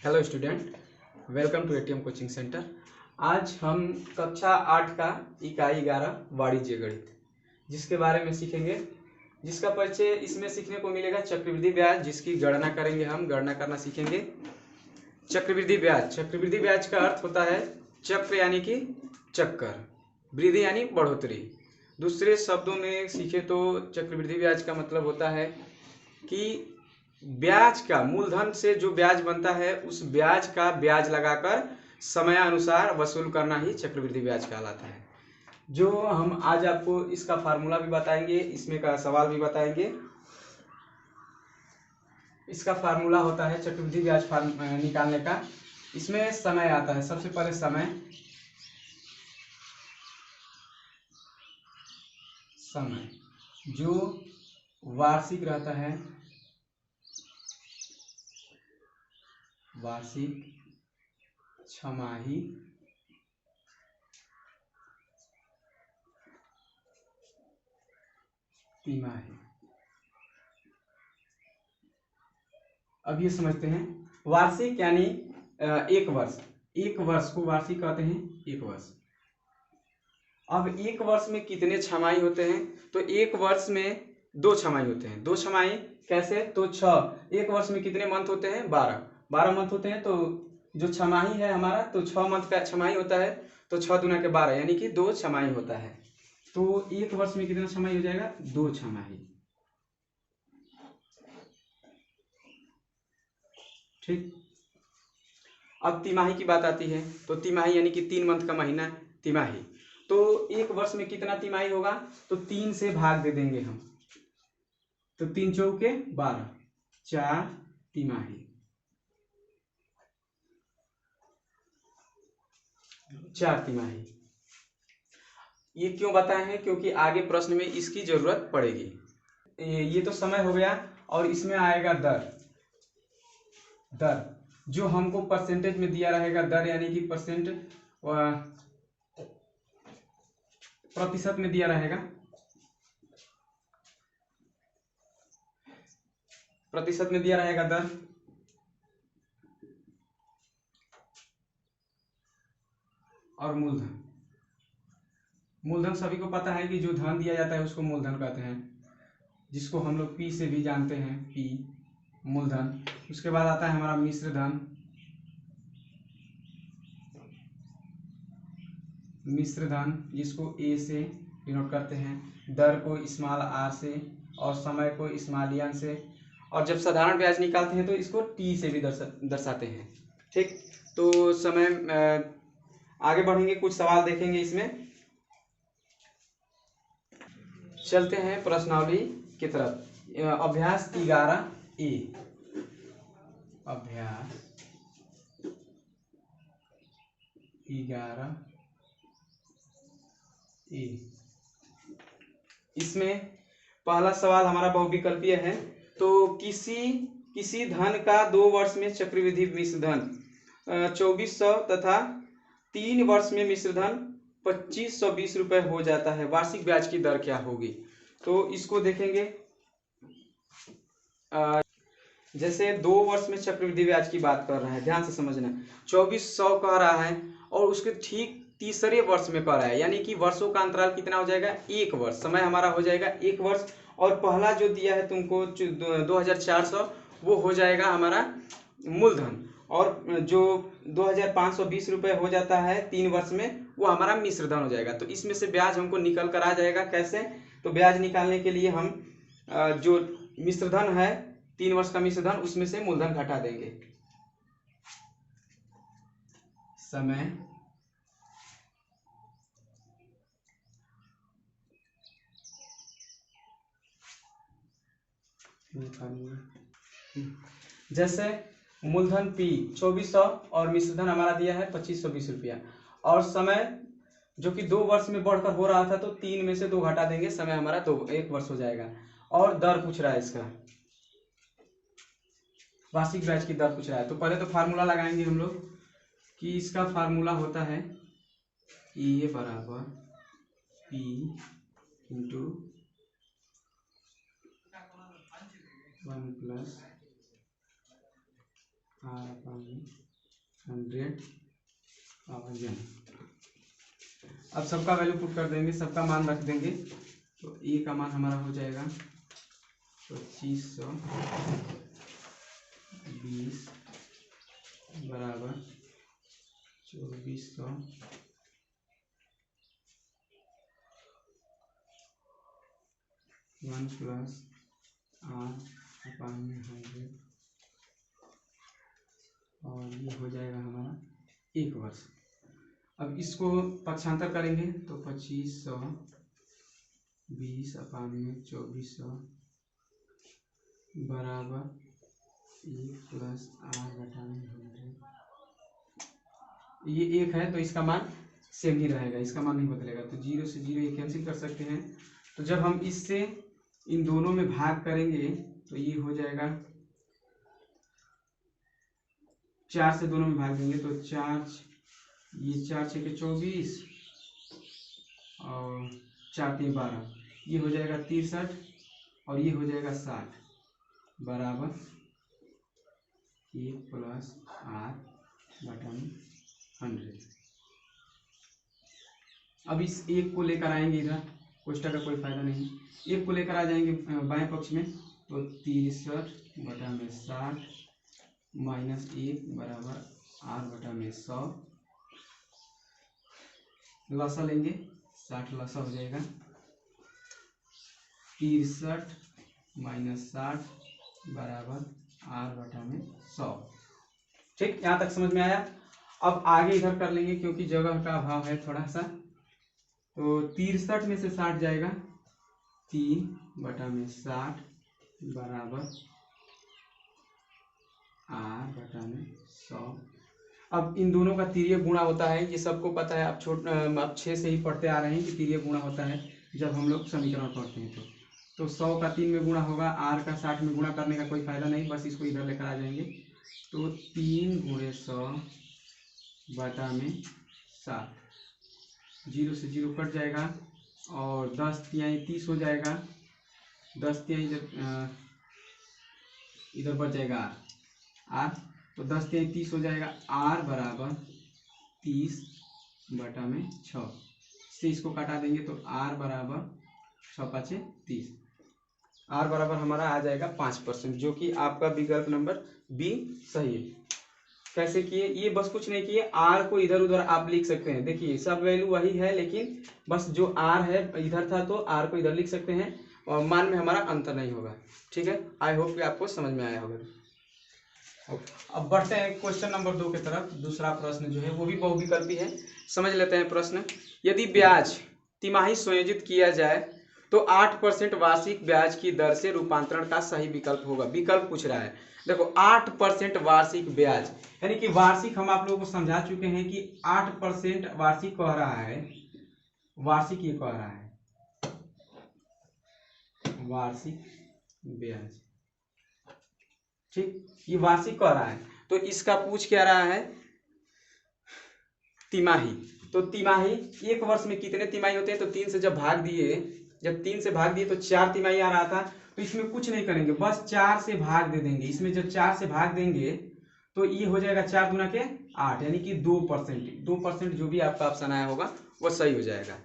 Hello student, welcome to ATM coaching centre. आज हम कक्षा 8 का इकाई 11 वाणिज्य गणित जिसके बारे में सीखेंगे, जिसका परिचय इसमें सीखने को मिलेगा। चक्रवृद्धि ब्याज जिसकी गणना करेंगे, हम गणना करना सीखेंगे। चक्रवृद्धि ब्याज का अर्थ होता है चक्र यानी कि चक्कर, वृद्धि यानी बढ़ोतरी। दूसरे शब्दों में सीखे तो चक्रवृद्धि ब्याज का मतलब होता है कि ब्याज का मूलधन से जो ब्याज बनता है उस ब्याज का ब्याज लगाकर समयानुसार वसूल करना ही चक्रवृद्धि ब्याज कहलाता है। जो हम आज आपको इसका फार्मूला भी बताएंगे, इसमें का सवाल भी बताएंगे। इसका फार्मूला होता है चक्रवृद्धि ब्याज निकालने का। इसमें समय आता है, सबसे पहले समय जो वार्षिक रहता है, वार्षिक, छमाही, तिमाही। अब ये समझते हैं, वार्षिक यानी एक वर्ष, एक वर्ष को वार्षिक कहते हैं, एक वर्ष। अब एक वर्ष में कितने छमाही होते हैं? तो एक वर्ष में 2 छमाही होते हैं। 2 छमाही कैसे? तो 6। एक वर्ष में कितने मंथ होते हैं? 12 मंथ होते हैं। तो जो छमाही है हमारा, तो 6 मंथ का छमाही होता है। तो 6 दूना के 12 यानी कि 2 छमाही होता है। तो एक वर्ष में कितना छमाही हो जाएगा? 2 छमाही। ठीक। अब तिमाही की बात आती है, तो तिमाही यानी कि 3 मंथ का महीना तिमाही। तो एक वर्ष में कितना तिमाही होगा? तो 3 से भाग दे देंगे हम। तो 3 चौके 12, 4 तिमाही, 4 तिमाही। ये क्यों बताए हैं? क्योंकि आगे प्रश्न में इसकी जरूरत पड़ेगी। ये तो समय हो गया, और इसमें आएगा दर। जो हमको परसेंटेज में दिया रहेगा, दर यानी कि प्रतिशत में दिया रहेगा, प्रतिशत में दिया रहेगा दर। और मूलधन सभी को पता है कि जो धन दिया जाता है उसको मूलधन कहते हैं, जिसको हम लोग पी से भी जानते हैं, पी मूलधन। उसके बाद आता है हमारा मिश्र धन, जिसको ए से डिनोट करते हैं, दर को स्मॉल आर से, और समय को स्मॉल एन से, और जब साधारण ब्याज निकालते हैं तो इसको टी से भी दर्शाते हैं। ठीक। तो आगे बढ़ेंगे, कुछ सवाल देखेंगे इसमें। चलते हैं प्रश्नावली की तरफ। अभ्यास 11A, अभ्यास 11A। इसमें पहला सवाल हमारा बहुविकल्पीय है। तो किसी धन का 2 वर्ष में चक्रवृद्धि मिश्र धन 2400 तथा 3 वर्ष में मिश्र धन 2520 रुपए हो जाता है, वार्षिक ब्याज की दर क्या होगी? तो इसको देखेंगे। जैसे 2 वर्ष में चक्रवृद्धि ब्याज की बात कर रहा है, ध्यान से समझना। 2400 कह रहा है और उसके ठीक तीसरे वर्ष में कह रहा है, यानी कि वर्षों का अंतराल कितना हो जाएगा? 1 वर्ष। समय हमारा हो जाएगा 1 वर्ष। और पहला जो दिया है तुमको 2400, वो हो जाएगा हमारा मूलधन। और जो 2520 रुपए हो जाता है 3 वर्ष में, वो हमारा मिश्र धन हो जाएगा। तो इसमें से ब्याज हमको निकल कर आ जाएगा। कैसे? तो ब्याज निकालने के लिए हम जो मिश्र धन है, 3 वर्ष का मिश्र धन, उसमें से मूलधन घटा देंगे। समय जैसे मूलधन P 2400 और मिश्र धन हमारा दिया है 2520 रुपया, और समय जो कि 2 वर्ष में बढ़कर हो रहा था, तो 3 में से 2 घटा देंगे, समय हमारा 1 वर्ष हो जाएगा। और दर पूछ रहा है, इसका वार्षिक ब्याज की दर पूछ रहा है। तो पहले तो फार्मूला लगाएंगे हम लोग, कि इसका फार्मूला होता है E बराबर P इंटू 1 प्लस R/100 अब सबका वैल्यू पुट कर देंगे, सबका मान रख देंगे। तो ए का मान हमारा हो जाएगा 2500 20 बराबर 2400 1 प्लस R/100 और ये हो जाएगा हमारा 1 वर्ष। अब इसको पक्षांतर करेंगे तो 2500 20/2400 बराबर 1 प्लस R/100। ये 1 है तो इसका मान सेम ही रहेगा, इसका मान नहीं बदलेगा। तो 0 से 0 ये कैंसिल कर सकते हैं। तो जब हम इससे इन दोनों में भाग करेंगे तो ये हो जाएगा 4 से दोनों में भाग देंगे तो 4 ये 4 6 के 24 और 4 3 12 ये हो जाएगा 63 और ये हो जाएगा 60 बराबर 1 प्लस R/100। अब इस 1 को लेकर आएंगे इधर, कोष्ठक का कोई फायदा नहीं, 1 को लेकर आ जाएंगे बाएं पक्ष में तो 63/60 माइनस 1 बराबर R/100। लसा लेंगे 60 लसा हो जाएगा 63 माइनस 60 बराबर R/100। ठीक, यहाँ तक समझ में आया। अब आगे इधर कर लेंगे क्योंकि जगह का अभाव है थोड़ा सा। तो 63 में से 60 जाएगा 3/60 बराबर R/100। अब इन दोनों का तिर्यक गुणा होता है, ये सबको पता है। अब 6 से ही पढ़ते आ रहे हैं कि तिर्यक गुणा होता है जब हम लोग समीकरण पढ़ते हैं। तो 100 का 3 में गुणा होगा, R का 60 में गुणा करने का कोई फायदा नहीं, बस इसको इधर लेकर आ जाएंगे। तो 3 × 100/7 0 से 0 कट जाएगा और 10 तिहाई 30 हो जाएगा। 10 तिहाई इधर बच जाएगा R तो 10 तिहाई 30 हो जाएगा। R बराबर 30/6 से इसको काटा देंगे तो R बराबर 6×5 = 30। R बराबर हमारा आ जाएगा 5%, जो कि आपका विकल्प नंबर बी सही है। कैसे किए, ये बस कुछ नहीं किए, R को इधर उधर आप लिख सकते हैं। देखिए सब वैल्यू वही है, लेकिन बस जो R है इधर था तो R को इधर लिख सकते हैं और मान में हमारा अंतर नहीं होगा। ठीक है, आई होप कि आपको समझ में आया होगा। अब बढ़ते हैं क्वेश्चन नंबर 2 की तरफ। दूसरा प्रश्न जो है वो भी बहुविकल्पी है, समझ लेते हैं प्रश्न। यदि ब्याज तिमाही संयोजित किया जाए तो 8% वार्षिक ब्याज की दर से रूपांतरण का सही विकल्प होगा। विकल्प पूछ रहा है, देखो 8% वार्षिक ब्याज, यानी कि वार्षिक हम आप लोगों को समझा चुके हैं कि 8% वार्षिक कह रहा है। वार्षिक ये कह रहा है वार्षिक ब्याज, ठीक, ये वार्षिक कह रहा है। तो इसका पूछ क्या रहा है, तिमाही। तो तिमाही, एक वर्ष में कितने तिमाही होते हैं, तो 3 से जब भाग दिए, जब 3 से भाग दिए तो 4 तिमाही आ रहा था। तो इसमें कुछ नहीं करेंगे, बस 4 से भाग दे देंगे। इसमें जब 4 से भाग देंगे तो ये हो जाएगा 4 दूना के 8, यानी कि 2%। 2% जो भी आपका ऑप्शन आया होगा वो सही हो जाएगा।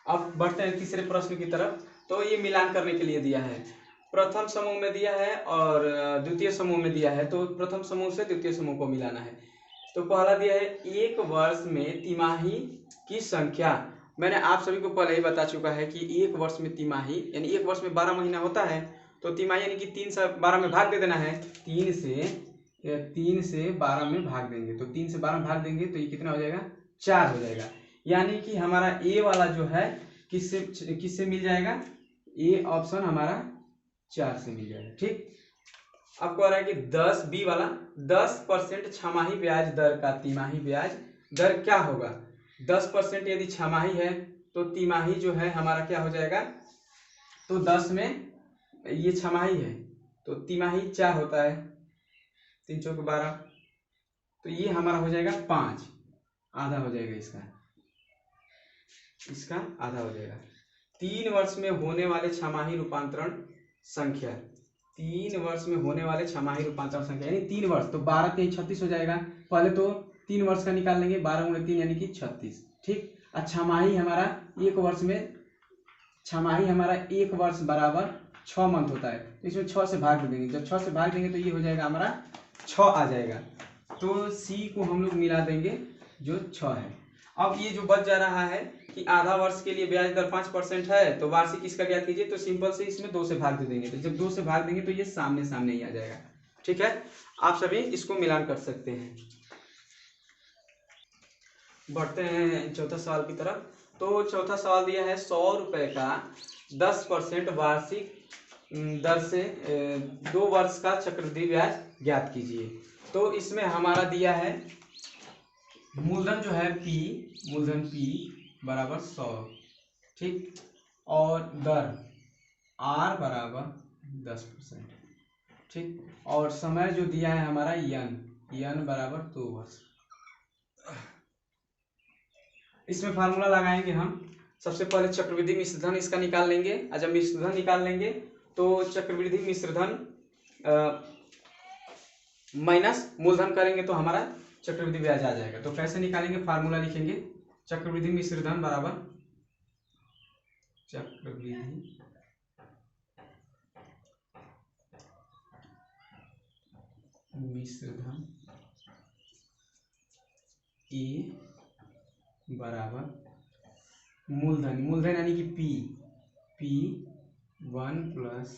अब बढ़ते हैं तीसरे प्रश्न की तरफ। तो ये मिलान करने के लिए दिया है, प्रथम समूह में दिया है और द्वितीय समूह में दिया है। तो प्रथम समूह से द्वितीय समूह को मिलाना है। तो पहला दिया है, एक वर्ष में तिमाही की संख्या। मैंने आप सभी को पहले ही बता चुका है कि एक वर्ष में तिमाही यानी एक वर्ष में 12 महीना होता है। तो तिमाही यानी कि 3 से 12 में भाग दे देना है। 3 से 12 में भाग देंगे, तो 3 से 12 में भाग देंगे तो ये कितना हो जाएगा, 4 हो जाएगा। यानी कि हमारा ए वाला जो है किससे मिल जाएगा, ए ऑप्शन हमारा 4 से मिल जाएगा। ठीक, अब कह रहा है कि 10 बी वाला 10% छमाही ब्याज दर का तिमाही ब्याज दर क्या होगा। 10% यदि छमाही है तो तिमाही जो है हमारा क्या हो जाएगा, तो 10 में ये छमाही है तो तिमाही 4 होता है, 3 चौक 12, तो ये हमारा हो जाएगा 5, आधा हो जाएगा इसका आधा हो जाएगा। 3 वर्ष में होने वाले छमाही रूपांतरण संख्या, 3 वर्ष में होने वाले छमाही रूपांतरण संख्या, यानी 3 वर्ष, तो 12 3 36 हो जाएगा। पहले तो 3 वर्ष का निकाल लेंगे, 12 × 3 यानी कि 36, ठीक। और छमाही हमारा 1 वर्ष में, छमाही हमारा 1 वर्ष बराबर 6 मंथ होता है, तो इसमें 6 से भाग देंगे। जब 6 से भाग देंगे तो ये हो जाएगा हमारा 6 आ जाएगा। तो सी को हम लोग मिला देंगे जो 6 है। अब ये जो बच जा रहा है कि आधा वर्ष के लिए ब्याज दर 5% है, तो वार्षिक इसका ज्ञात कीजिए, तो सिंपल से इसमें 2 से भाग दे देंगे। तो जब 2 से भाग देंगे तो ये सामने सामने ही आ जाएगा, ठीक है। आप सभी इसको मिलान कर सकते हैं। बढ़ते हैं चौथा सवाल की तरफ। तो चौथा सवाल दिया है 100 रुपये का 10% वार्षिक दर से 2 वर्ष का चक्रवृद्धि ब्याज ज्ञात कीजिए। तो इसमें हमारा दिया है मूलधन जो है P, मूलधन P बराबर 100, ठीक, और दर R बराबर 10%, ठीक, और समय जो दिया है हमारा N बराबर 2 वर्ष। इसमें फार्मूला लगाएंगे हम। सबसे पहले चक्रवृद्धि मिश्रधन इसका निकाल लेंगे, और जब मिश्रधन निकाल लेंगे तो चक्रवृद्धि मिश्रधन माइनस मूलधन करेंगे तो हमारा चक्रवृद्धि ब्याज आ जाएगा। तो कैसे निकालेंगे, फार्मूला लिखेंगे, चक्रवृद्धि मिश्रधन बराबर चक्रवृद्धि मिश्रधन ए बराबर मूलधन यानी कि P 1 प्लस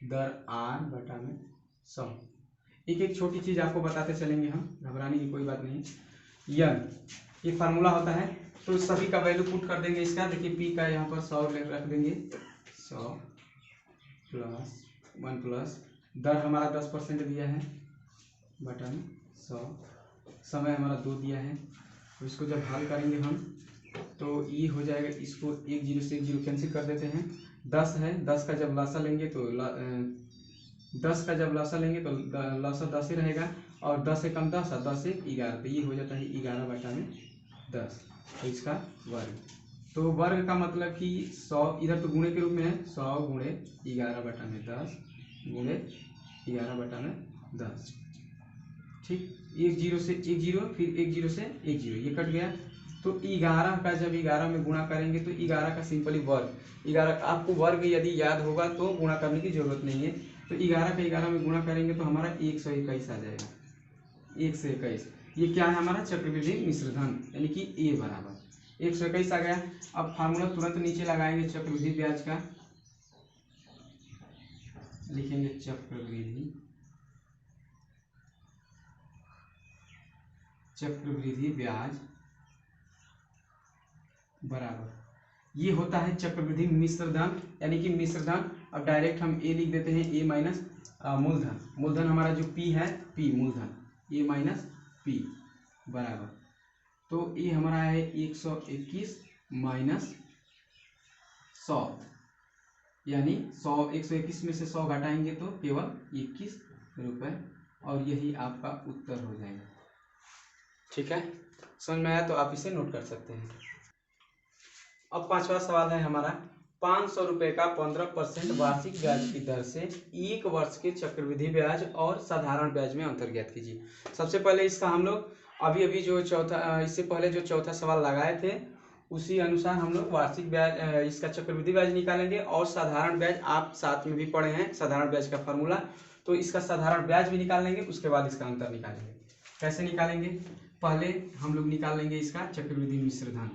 दर R बटा में 100। एक एक छोटी चीज आपको बताते चलेंगे हम, घबराने की कोई बात नहीं। ये फार्मूला होता है, तो सभी का वैल्यू पुट कर देंगे इसका। देखिए P का यहाँ पर 100 रख देंगे, 100 प्लस 1 प्लस दर हमारा 10% दिया है बटा में 100, समय हमारा 2 दिया है। तो इसको जब हल करेंगे हम तो ये हो जाएगा, इसको 1 0 से 1 0 कैंसिल कर देते हैं। 10 है, 10 का जब लासा लेंगे तो 10 का जब लासा लेंगे तो लासा 10 ही रहेगा, और 10 से कम 10 और 10 से 11, तो ये हो जाता है 11 बटा में 10, तो इसका वर्ग। तो वर्ग का मतलब कि 100 इधर तो गुणे के रूप में है, 100 गुणे 11 बटा में 10 गुणे 11 बटा में 10, ठीक। 1 0 से 1 0, फिर 1 0 से 1 0, ये कट गया। तो 11 का जब 11 में गुणा करेंगे तो 11 का सिंपली वर्ग, 11 का आपको वर्ग यदि याद होगा तो गुणा करने की जरूरत नहीं है। तो 11 का 11 में गुणा करेंगे तो हमारा 121 आ जाएगा, 121। ये क्या है हमारा चक्रवृद्धि मिश्रधन, यानी कि ए बराबर 121 आ गया। अब फार्मूला तुरंत नीचे लगाएंगे चक्रवृद्धि ब्याज का, लिखेंगे चक्रवृद्धि ब्याज बराबर, ये होता है चक्रवृद्धि मिश्रधन, यानी कि मिश्रधन। अब डायरेक्ट हम ए लिख देते हैं, ए माइनस मूलधन हमारा जो P है, P मूलधन, ए माइनस P बराबर, तो ये हमारा है 121 माइनस 100, यानी 121 में से 100 घटाएंगे तो केवल 21 रुपये, और यही आपका उत्तर हो जाएगा, ठीक है। समझ में आया तो आप इसे नोट कर सकते हैं। अब 5वां सवाल है हमारा 500 रुपये का 15% वार्षिक ब्याज की दर से 1 वर्ष के चक्रवृद्धि ब्याज और साधारण ब्याज में अंतर ज्ञात कीजिए। सबसे पहले इसका हम लोग अभी जो इससे पहले जो चौथा सवाल लगाए थे उसी अनुसार हम लोग वार्षिक ब्याज, इसका चक्रवृद्धि ब्याज निकालेंगे, और साधारण ब्याज आप साथ में भी पढ़े हैं साधारण ब्याज का फॉर्मूला, तो इसका साधारण ब्याज भी निकाल लेंगे, उसके बाद इसका अंतर निकालेंगे। कैसे निकालेंगे, पहले हम लोग निकाल लेंगे इसका चक्रवृद्धि मिश्रधन,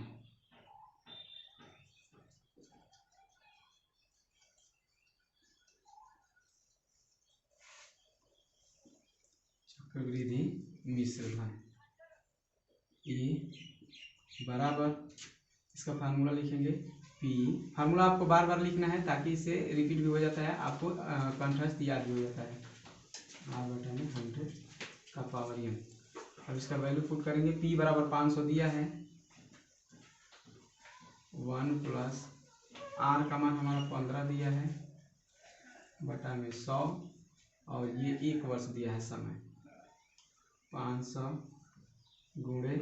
चक्रवृद्धि मिश्रधन ए बराबर, इसका फार्मूला लिखेंगे P, फार्मूला आपको बार बार लिखना है ताकि इसे रिपीट भी हो जाता है, आपको कंठस्थ याद भी हो जाता है। R बटा में 100 का पावर n। अब इसका वैल्यू पुट करेंगे, P बराबर 500 दिया है, 1 प्लस R का मान हमारा 15 दिया है बटा में 100, और ये 1 वर्ष दिया है समय, 500 गुणे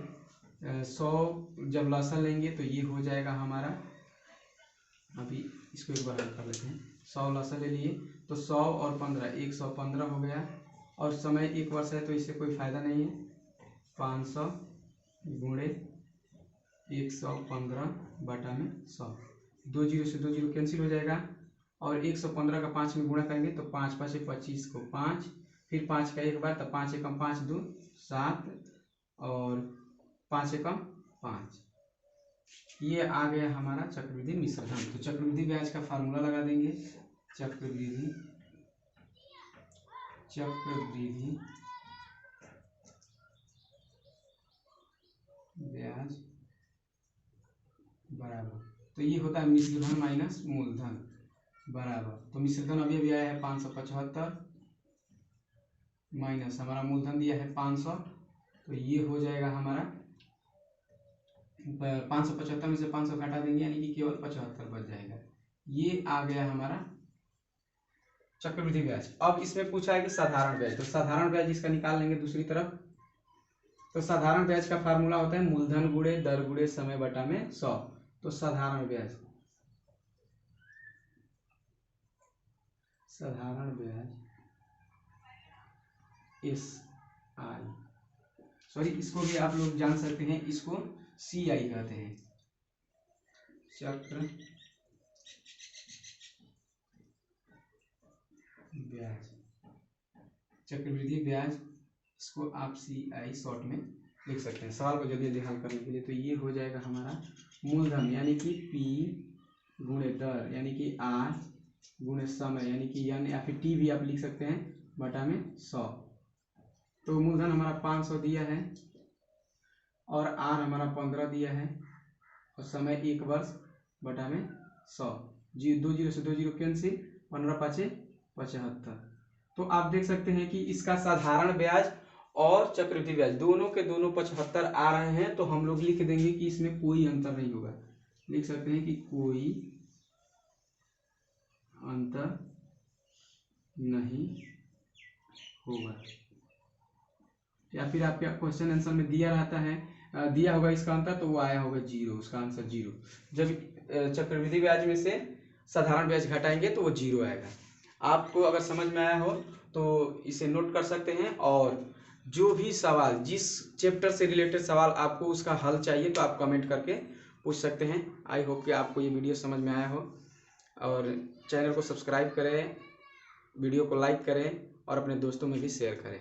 100 जब लसा लेंगे तो ये हो जाएगा हमारा, अभी इसको एक बार हल कर लेते हैं, 100 लसा ले लिए तो 100 और 15 115 हो गया, और समय 1 वर्ष है तो इससे कोई फायदा नहीं है। 500 गुणे 115 बटा में 100, 2 जीरो से 2 जीरो कैंसिल हो जाएगा, और 115 का 5 में गुणा करेंगे तो 5 5 25 को 5, फिर 5 का एक बार, तो 5 एकम 5 2 7, और 5 एकम 5। ये आ गया हमारा चक्रवृद्धि मिश्र धन। तो चक्रवृद्धि ब्याज का फार्मूला लगा देंगे। चक्रवृद्धि ब्याज बराबर, तो ये होता है मिश्र धन माइनस मूलधन बराबर, तो मिश्र धन अभी आया है 575 माइनस हमारा मूलधन दिया है 500, तो ये हो जाएगा हमारा 575 में से 500 घटा देंगे यानी कि केवल 75 बच जाएगा। ये आ गया हमारा चक्रवृद्धि ब्याज। अब इसमें पूछा है कि साधारण ब्याज, तो साधारण ब्याज इसका निकाल लेंगे दूसरी तरफ। तो साधारण ब्याज का फार्मूला होता है मूलधन गुणे दर गुणे समय बटा में 100। तो साधारण ब्याज SI, सॉरी इसको भी आप लोग जान सकते हैं, इसको CI कहते हैं, चक्रवृद्धि ब्याज, इसको आप CI शॉर्ट में लिख सकते हैं सवाल को जल्दी जल्दी हल करने के लिए। तो ये हो जाएगा हमारा मूलधन यानी कि P गुणे दर यानी कि R गुणे समय यानी कि N, या फिर T भी आप लिख सकते हैं, बटा में 100। तो मूलधन हमारा 500 दिया है, और R हमारा 15 दिया है, और समय 1 वर्ष बटा में 100, 2 जीरो से 2 जीरो कैंसिल, 15 5 75। तो आप देख सकते हैं कि इसका साधारण ब्याज और चक्रवृद्धि ब्याज दोनों के दोनों 75 आ रहे हैं, तो हम लोग लिख देंगे कि इसमें कोई अंतर नहीं होगा, लिख सकते हैं कि कोई अंतर नहीं होगा, या फिर आपके क्वेश्चन आंसर में दिया रहता है, दिया होगा इसका अंतर, तो वो आया होगा 0, उसका आंसर 0। जब चक्रवृद्धि ब्याज में से साधारण ब्याज घटाएंगे तो वो 0 आएगा। आपको अगर समझ में आया हो तो इसे नोट कर सकते हैं, और जो भी सवाल जिस चैप्टर से रिलेटेड सवाल आपको उसका हल चाहिए तो आप कमेंट करके पूछ सकते हैं। आई होप कि आपको ये वीडियो समझ में आया हो, और चैनल को सब्सक्राइब करें, वीडियो को लाइक करें, और अपने दोस्तों में भी शेयर करें।